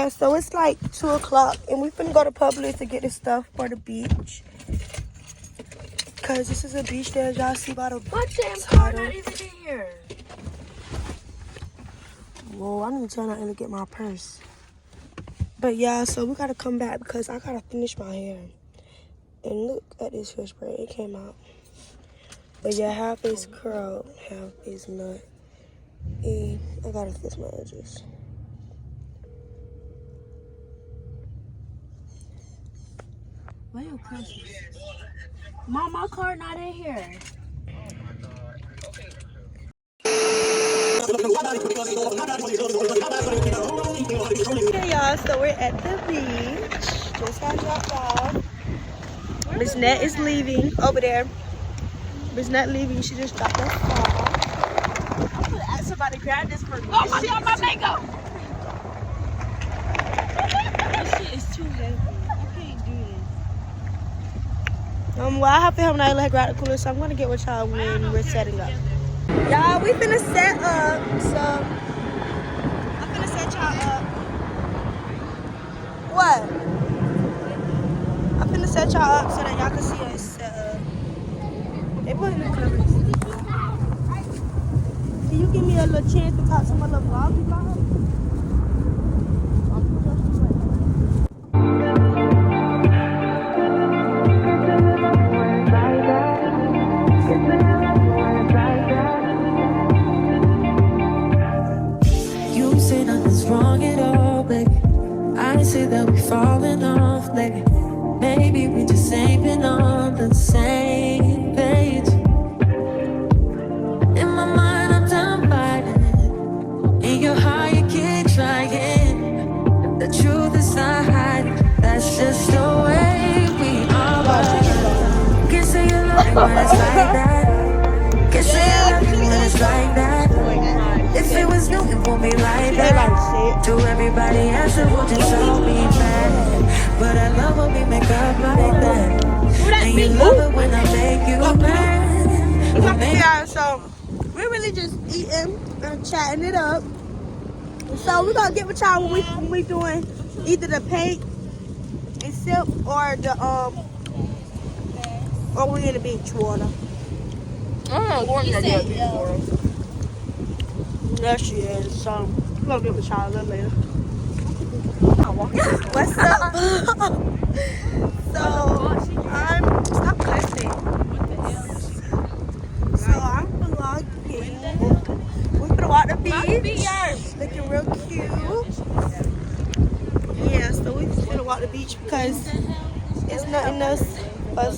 Yeah, so it's like 2 o'clock and we finna go to Publix to get the stuff for the beach. Cause this is a beach that y'all see by the My damn car not even in here. Whoa, I need to turn out and get my purse. But yeah, so we gotta come back because I gotta finish my hair. And look at this hair spray, it came out. But yeah, half is curled, half is not. And I gotta fix my edges. Where your Christmas? Mom, my car not in here. Hey y'all, so we're at the beach. Just got dropped off. Miss Net is leaving over there. Miss Net leaving, she just dropped us off. I'm gonna ask somebody to grab this for me. Oh, she on my mango! This shit is too heavy. I can't do this. Well, I have to have an like grab the cooler, so I'm gonna get with y'all when we're setting up. Y'all, we finna set up, so I'm finna set y'all up. What? I'm finna set y'all up so that y'all can see us set up. They put in the covers. Can you give me a little chance to talk to my little vlog about? You say nothing's wrong at all, baby. I say that we falling off, baby. Maybe we just ain't been on the same page. In my mind, I'm done fighting it. In your heart, you keep trying. The truth is not hiding. That's just the way we are. Can't say you love me when it's like that. Can't say I love you when it's like that. If it was new, it won't be like that. To everybody else, it would just show me bad. But I love when we make up like that. And you love it when I make you mad. Yeah, so we're really just eating and chatting it up. So we're gonna get with y'all when we doing either the paint and sip or the or we in the beach water. I'm going to the beach water. There she is. So we're gonna get with y'all a little later. What's up? So I'm stop cussing. So I'm vlogging. We're gonna walk the beach. Looking real cute. Yeah, so we're just gonna walk the beach because it's nothing else but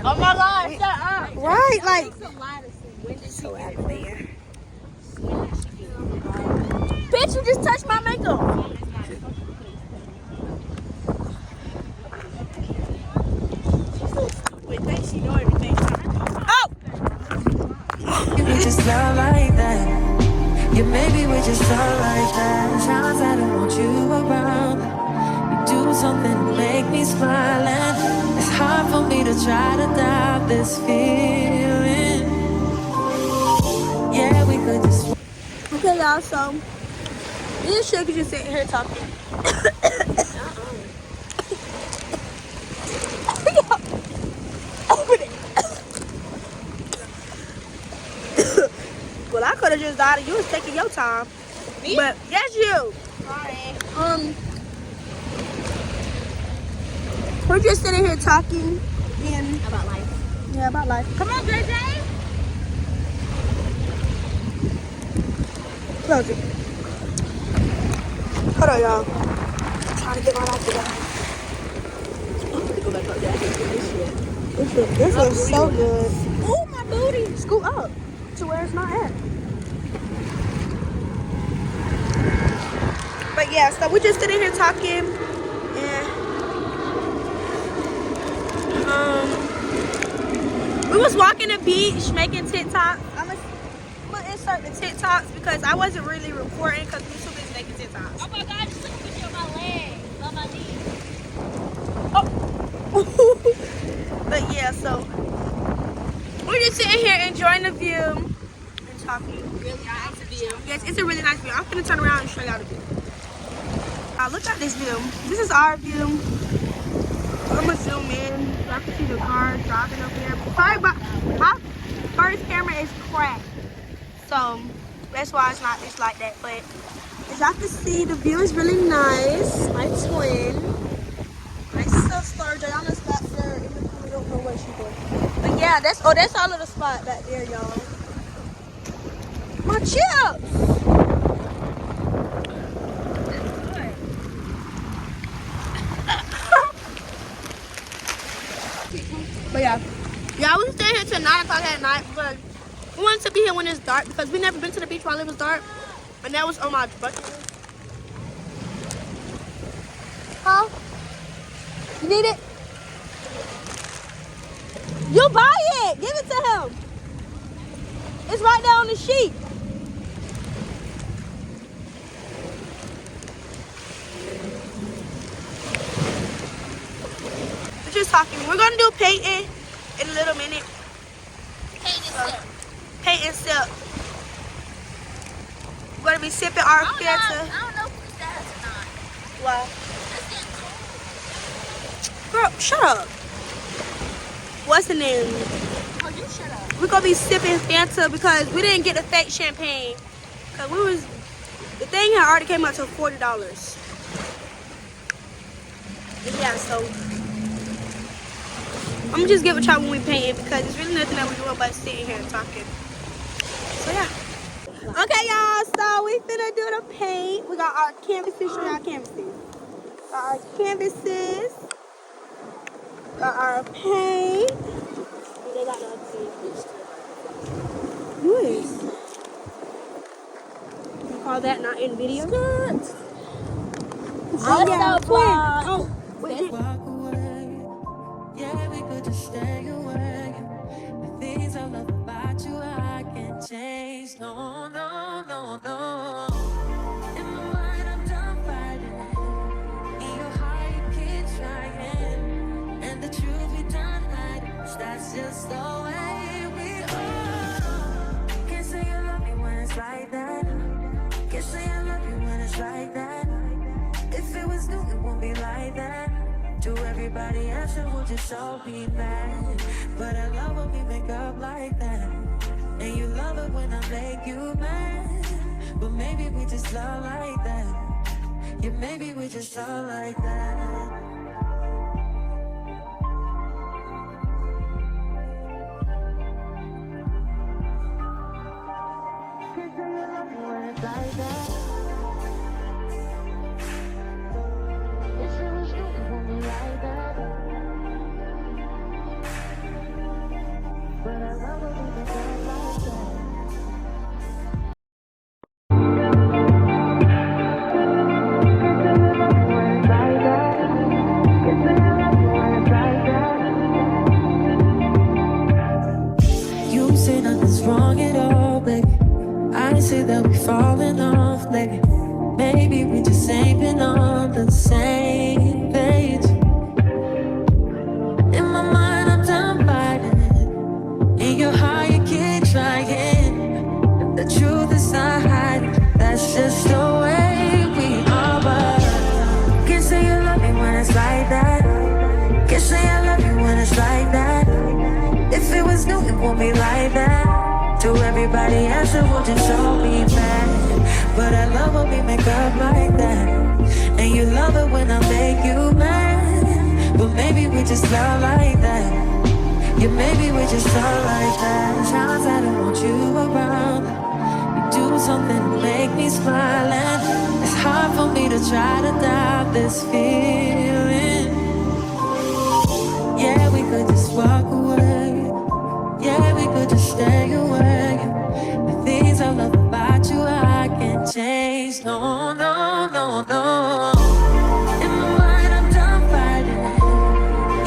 Oh my God, shut up. right, like so aggravating. Bitch, you just touched my makeup. Wait, thanks, she know everything. Oh! We just love like that. Yeah, maybe we just love like that. Times I don't want you around. You do something to make me smile, and it's hard for me to try to doubt this feeling. Yeah, we could just. Okay, y'all, so me and Sugar just sitting here talking. Well, I could have just died and you was taking your time. Me? But yes, you. Sorry. We're just sitting here talking and About life. yeah, about life. Come on, JJ. Close it. Hold on, y'all. I'm trying to get my life together. I'm gonna go back up there. I can't do this shit. This looks so good. Oh, my booty. Scoot up to where it's not at. But yeah, so we're just sitting here talking and we was walking the beach making TikToks. I'm gonna insert the TikToks because I wasn't really recording because we were too busy making TikToks. Oh my God, just look at picture of my legs. On my knees. Oh. But yeah, so we're just sitting here enjoying the view and talking. Really nice view. Yes, it's a really nice view. I'm gonna turn around and show y'all the view. Y'all, look at this view. This is our view. I'm gonna zoom in so I can see the car driving up here. Sorry, but my first camera is cracked, so that's why it's like that. But as y'all can see, the view is really nice. My twin, my sister, Jayana's back there. Even though we don't know what she's doing. But yeah, that's our little spot back there, y'all. My chips. But yeah, we can stay here till 9 o'clock at night, but we wanted to be here when it's dark because we never been to the beach while it was dark, and that was on my bucket list. Huh? You need it? You buy it. Give it to him. It's right there on the sheet. We're just talking. We're gonna do painting in a little minute. Paint and sip. We're gonna be sipping our Fanta. I don't know if it's that or not. Why? It's getting cold. Girl, shut up. What's the name? Oh, you shut up. We're gonna be sipping Fanta because we didn't get the fake champagne. Cause the thing had already came out to $40. And yeah, so I'm gonna just get with y'all when we paint it because there's really nothing that we're doing but sitting here and talking. So yeah. Okay, y'all. So we finna do the paint. We got our canvases. Show y'all canvases. Got our canvases. Got our paint. And they got the other thing. Who is? You call that not in video? Skirt. Oh yeah, twin. Oh, wait. Walk away. Yeah, we could just stay away. The things I love about you, I can't change. No, no, no, no. In my mind, I'm done fighting. In your heart, you keep trying. And the truth we done hiding. That's just the way we are. Can't say you love me when it's like that. Can't say I love you when it's like that. If it was new, it won't be like that. To everybody else, it would just all be mad. But I love when we make up like that. And you love it when I make you mad. But maybe we just love like that. Yeah, maybe we just love like that. Can't say you love me when it's like that. You say nothing's wrong at all, baby. I say that we falling off lately. Maybe we just ain't been on the same page. In my mind, I'm done fighting. In your heart, you keep trying. The truth is not hiding. That's just the way we are. But can't say you love me when it's like that. Can't say I love you when it's like that. If it was new, it won't be like that. To everybody else, it will just all be bad. But I love when we make up like that. And you love it when I make you mad. But maybe we just love like that. Yeah, maybe we just love like that. Times I don't want you around. You do something to make me smile. And it's hard for me to try to doubt this feeling. Yeah, we could just walk away. Yeah, we could just stay away. The things I love about you, I can't change. No, no, no, no. In my mind, I'm done fighting.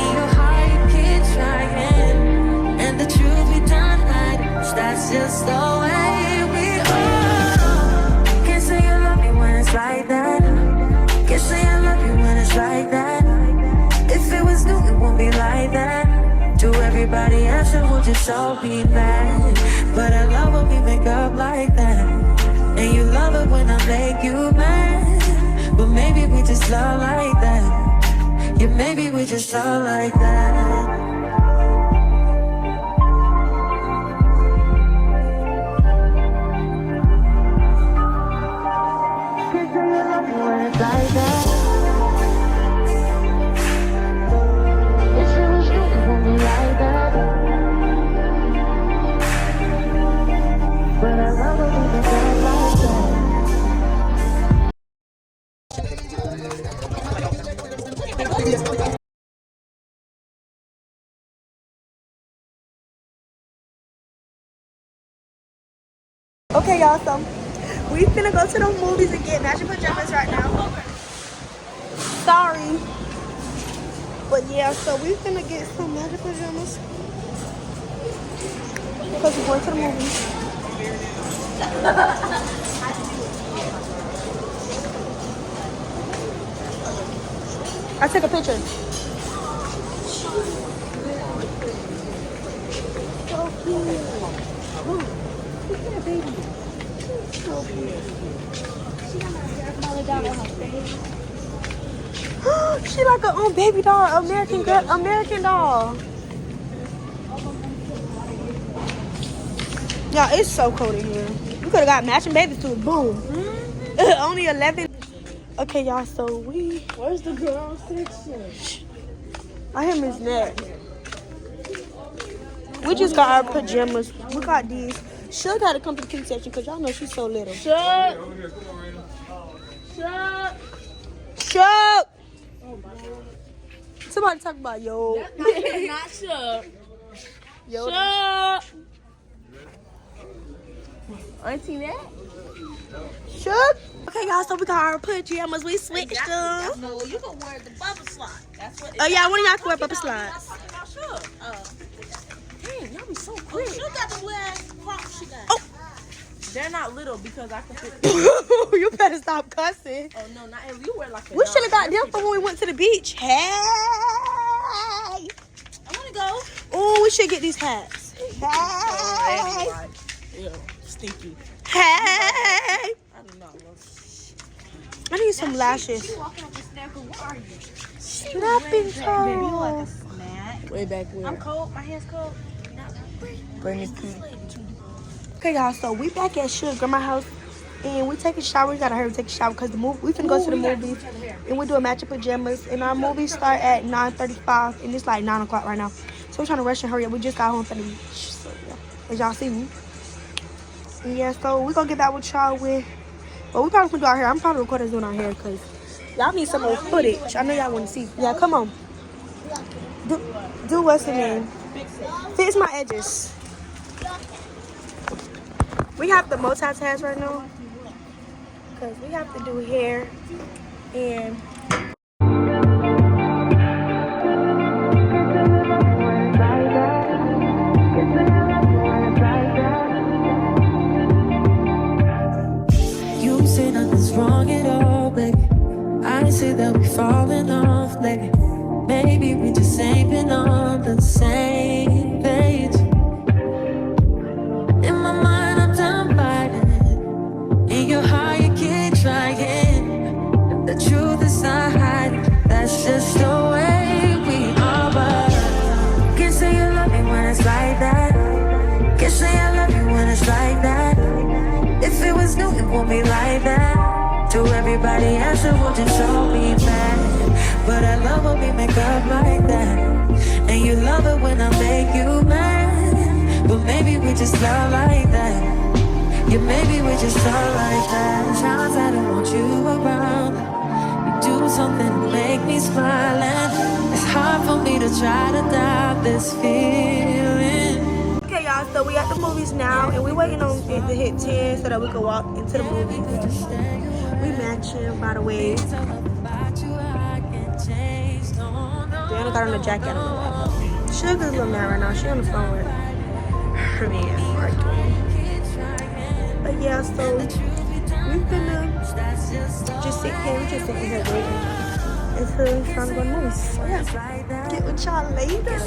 In your heart, you keep trying. And the truth we done hiding. That's just the way we are. Can't say you love me when it's like that. Can't say I love you when it's like that. If it was new, it won't be like that. To everybody else, it will just all be bad. But I love when we make up like that. And you love it when I make you mad. But maybe we just love like that. Yeah, maybe we just love like that. Like that. If it was you, it won't be like that. But I love it when it's like that. Okay, y'all, so we finna go to the movies and get matching pajamas right now. Sorry. But yeah, so we finna get some matching pajamas. Because we're going to the movies. I took a picture. So cute. Look at that baby. So cute. She got my hair falling down on her face. She like a baby doll, American doll. Yeah, it's so cold in here. We could have got matching baby suits. Boom. Only 11. Okay, y'all. So Where's the girl section? I hear Miss Neck. We just got our pajamas. We got these. She'll gotta come to the kids section because y'all know she's so little. Shut. Shut. Somebody talk about yo. Not shut. Yo. Shut. Auntie Nat? Shut. Okay, y'all. So we got our pajamas. We switched them. No, you can wear the bubble slide. That's what. Oh yeah, one of y'all can wear bubble slides. Damn, y'all be so quick. She got the last crop she got. Oh. They're not little because I can fit. You better stop cussing. Oh no, not you wear like a. We should have got them for when we went to the beach. Hey. I wanna go. Oh, we should get these hats. Hey. Ew, stinky. Hey. I do not love. I need some lashes. She walking up the stairs. Where are you? Snapping Baby, you like a toe. snack. Way back where? I'm cold. My hand's cold. Bring this to Okay, y'all. So we back at Sugar Grandma's house, and we take a shower. We gotta hurry take a shower because the movie. We finna go to the movies, and we do a match of pajamas. And our movies start at 9:35, and it's like 9 o'clock right now. So we're trying to rush and hurry up. We just got home from the beach. So yeah, as y'all see me. And yeah, so we gonna get back with y'all with. Well, we probably gonna do our hair. I'm probably recording doing our hair because y'all need some more footage. I know y'all want to see. Yeah, come on. Do what's the name? Fix my edges. We have the multitask right now because we have to do hair and. You say nothing's wrong at all, baby. I say that we falling off lately. Maybe we just ain't been on the same page. In my mind, I'm done fighting it. In your heart, you keep trying. The truth is not hiding. That's just the way we are. But can't say you love me when it's like that. Can't say I love you when it's like that. If it was new, it won't be like that. To everybody else, it would just show me bad. But I love when we make up like that. And you love it when I make you mad. But maybe we just love like that. Yeah, maybe we just love like that. Times I don't want you around. You do something to make me smile. And it's hard for me to try to doubt this feeling. Okay, y'all. So we at the movies now, and we waiting on it to hit 10 so that we can walk into the movies. We matching, by the way. Diana got on a jacket. Sugar's a little mad right now. She on the phone with her man arguing. But yeah, so we finna just sit here. We just sitting here waiting until it's time to go to the movies. So yeah, get with y'all later.